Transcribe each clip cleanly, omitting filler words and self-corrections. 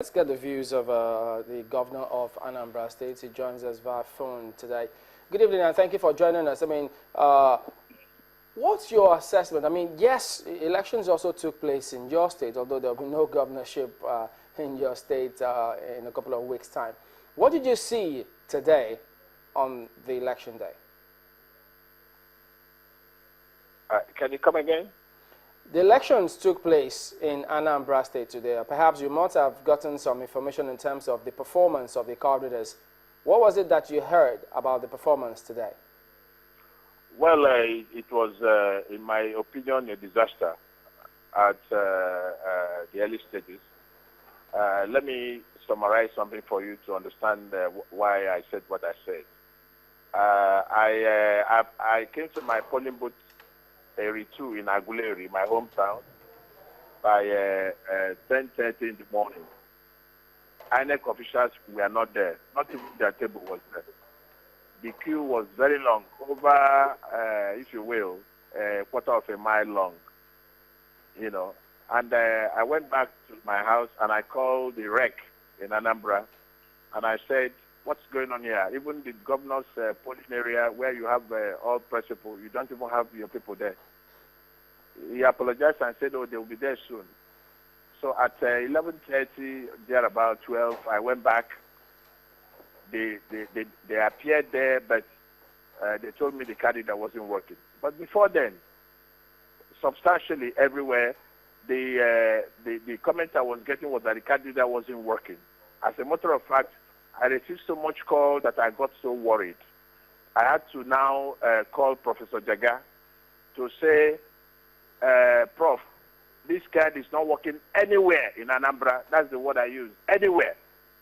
Let's get the views of the governor of Anambra State. He joins us via phone today. Good evening and thank you for joining us. I mean, what's your assessment? I mean, yes, elections also took place in your state, although there will be no governorship in your state in a couple of weeks' time. What did you see today on the election day? Can you come again? The elections took place in Anambra State today. Perhaps you must have gotten some information in terms of the performance of the candidates. What was it that you heard about the performance today? Well, it was, in my opinion, a disaster at the early stages. Let me summarize something for you to understand why I said what I said. I came to my polling booth Area 2 in Aguleri, my hometown, by 10:30 in the morning. INEC officials were not there. Not even their table was there. The queue was very long, over, if you will, a quarter of a mile long, you know. And I went back to my house and I called the rec in Anambra and I said, what's going on here? Even the governor's polling area where you have all press people, you don't even have your people there. He apologized and said, oh, they will be there soon. So at 11:30, there about 12, I went back. They appeared there, but they told me the candidate wasn't working. But before then, substantially everywhere, the comment I was getting was that the candidate wasn't working. As a matter of fact, I received so much call that I got so worried. I had to now call Professor Jaga to say, Prof, this card is not working anywhere in Anambra. That's the word I use, anywhere.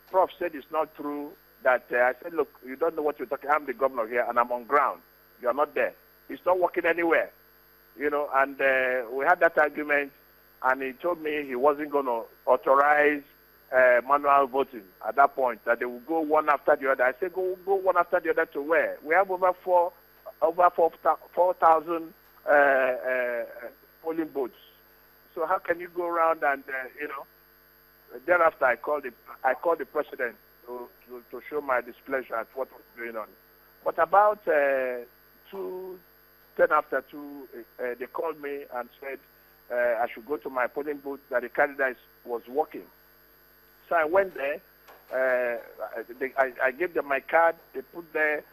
Prof said it's not true. That I said, look, you don't know what you're talking. I'm the governor here, and I'm on ground. You're not there. It's not working anywhere, you know. And we had that argument, and he told me he wasn't going to authorize manual voting at that point. That they will go one after the other. I said, go one after the other to where? We have over 4,000 polling booths. So how can you go around and you know? Thereafter, I called the president to show my displeasure at what was going on. But about 10 after 2, they called me and said I should go to my polling booth, that the candidate was working. So I went there. I gave them my card. They put there.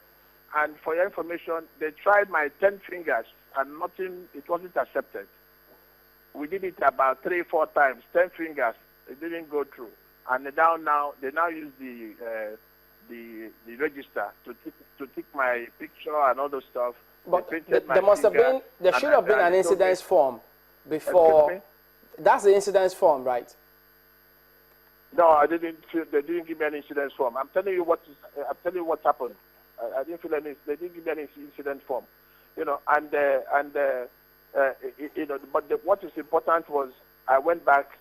And for your information, they tried my 10 fingers and nothing, it wasn't accepted. We did it about 3-4 times, 10 fingers. It didn't go through. And now they use the register to take my picture and all those stuff. But there should have been an incidence form before. That's the incidence form, right? No, I didn't. They didn't give me an incidence form. I'm telling you what happened. I didn't feel any. They didn't give me any incident form, you know. You know. But what is important was I went back.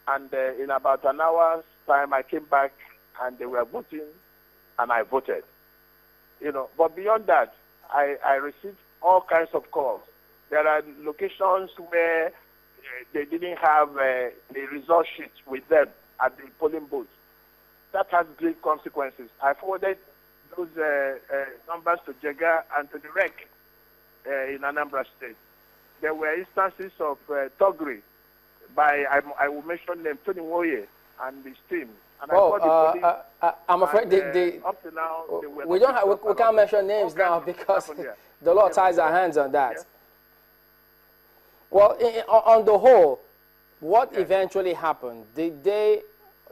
And in about an hour's time, I came back and they were voting, and I voted. You know, but beyond that, I received all kinds of calls. There are locations where they didn't have the result sheet with them at the polling booth. That has great consequences. I forwarded those numbers to Jega and to the REC in Anambra State. There were instances of thuggery by, I will mention them, Tony Woye and his team. And I'm afraid up to now, we can't mention names now because the law ties our hands on that. Yeah. Well, on the whole, what eventually happened? Did they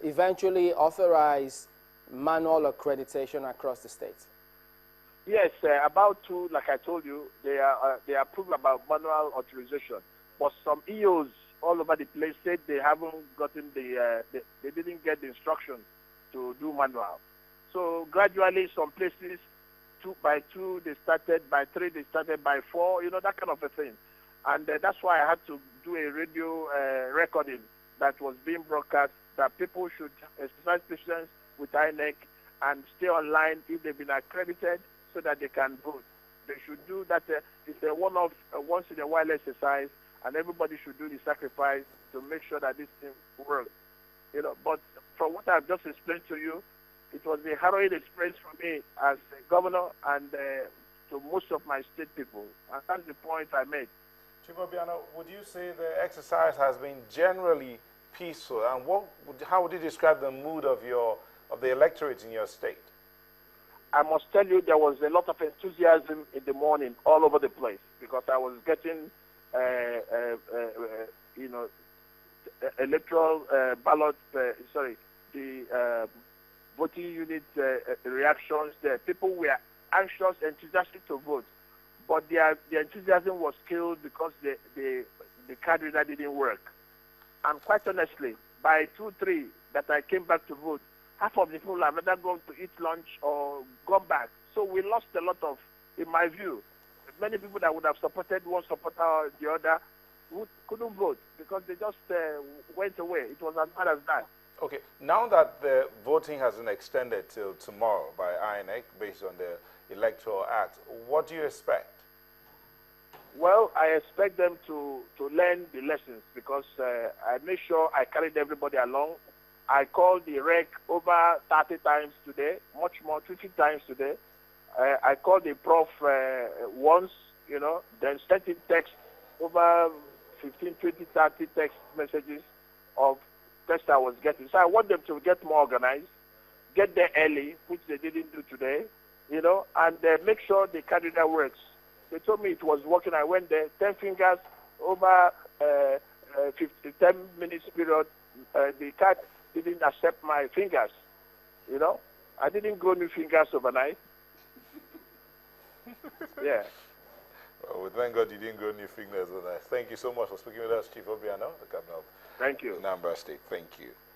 eventually authorize manual accreditation across the state? Yes, about 2, like I told you, they approved about manual authorization, but some EOs all over the place said they haven't gotten they didn't get the instructions to do manual. So gradually, some places 2 by 2 they started, by 3 they started, by 4, you know, that kind of a thing. And that's why I had to do a radio recording that was being broadcast, that people should exercise patience with INEC and stay online if they've been accredited so that they can vote. They should do that. It's a one-off, once in a while exercise, and everybody should do the sacrifice to make sure that this thing works. You know, but from what I've just explained to you, it was a harrowing experience for me as a governor and to most of my state people. And that's the point I made. Chief Obiano, would you say the exercise has been generally peaceful? And how would you describe the mood of the electorate in your state? I must tell you, there was a lot of enthusiasm in the morning all over the place because I was getting, electoral ballot, the voting unit reactions there. People were anxious, enthusiastic to vote, but their enthusiasm was killed because the card reader didn't work. And quite honestly, by 2-3 that I came back to vote, half of the people have either gone to eat lunch or gone back. So we lost a lot of, in my view, many people that would have supported one supporter or the other couldn't vote because they just went away. It was as bad as that. Okay, now that the voting has been extended till tomorrow by INEC based on the Electoral Act, what do you expect? Well, I expect them to learn the lessons because I made sure I carried everybody along. I called the rec over 30 times today, much more, 50 times today. I called the prof once, then sent him text over 15, 20, 30 text messages of text I was getting. So I want them to get more organized, get there early, which they didn't do today, and make sure the card reader works. They told me it was working. I went there, 10 fingers over 10 minutes period. The card didn't accept my fingers, I didn't grow new fingers overnight. Yeah. Well, we thank God you didn't grow new fingers overnight. Thank you so much for speaking with us, Chief Obiano, the Governor of Thank you. Anambra State. Thank you.